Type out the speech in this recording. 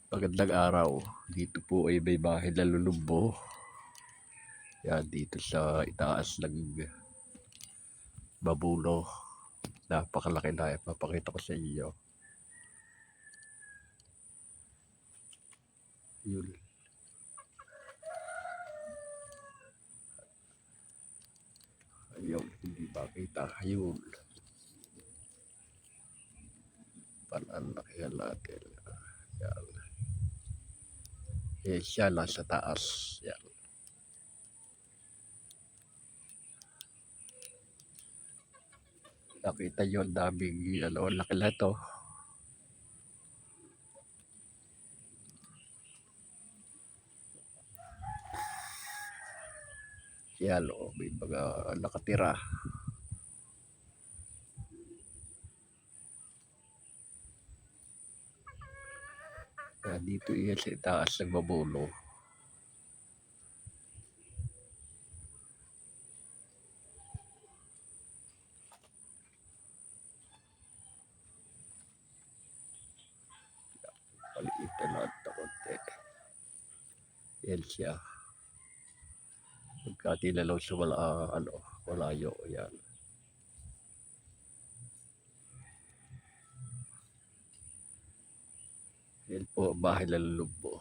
Magandang araw. Dito po ay may bahay na lulubbo. Yan, dito sa itaas ng Babulo. Napakalaki na. Ipapakita ko sa inyo. Yun. Ayun, hindi makita. Ayun. Pananakihan natin. Yan. Eh, siya nasa taas. Yan. Nakita nyo ang daming laki na to. Yan o, may mga nakatira. Dito yan sa itaas ng Babulo. Paliitan natin na konti. Yan siya. Pagkatilalaw sa malayo. Yan. Yan po, bahay na lulubbo.